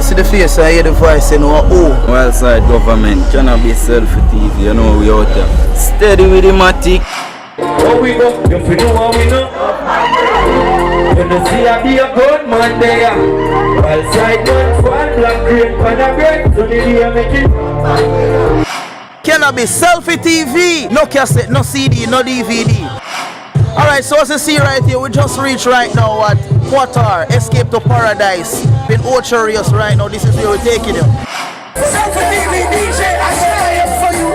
see the face and hear the voice, you know, oh. Well side government, Cannabis Selfie TV, you know we out there. Steady with the matic. Oh we go, you know what we know. You know see I be a good man there. Well side man, one black green, pan a green, so the day make it. Cannabis Selfie TV, no cassette, no CD, no DVD. Alright, so as you see right here, we just reached right now at Qatar, Escape to Paradise. Been Ocherius right now, this is where we're taking you. Selfie TV DJ, I say for you.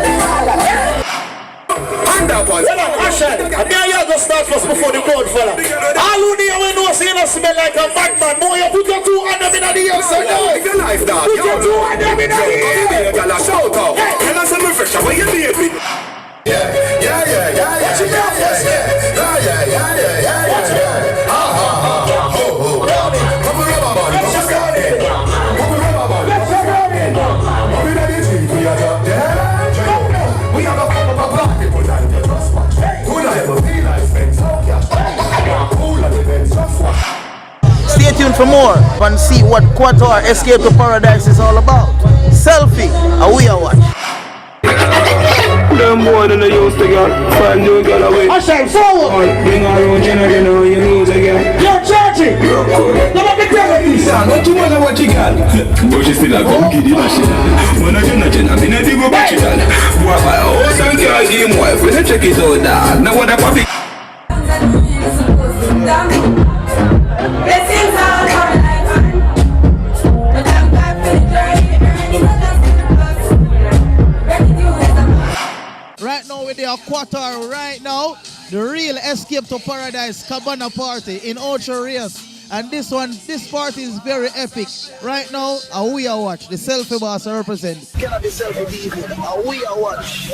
And that one. Well, Ashan, and there you go start first before the crowd fella. All who there we know say you smell like a madman. Boy, you put your two hand them in the ear, so now. Your life, dog. Put your two hand them in the ear. Girl, a shout out. Tell us some refresher, where you baby? Yeah. Watch it down first, yeah. Watch it down. Stay tuned for more and see what Qatar Escape to Paradise is all about. Selfie, a we are watch. Them boy than they used to get. Find new girl away. Ashan, forward. Bring her own you know you lose again. You're charging. Let me tell you this. Don't you wanna watch it, girl? But she still a come kid in a shit. When I do nothing, I'm in a big back it on. Boy, my house and girl game wife. When I check it out, dog. Now what a puppy. Right now with the Qatar, right now, the real Escape to Paradise Cabana party in Ocherius. And this party is very epic. Right now, a we are watch. The Selfie boss represent. Cannabis Selfie TV, a we are watch.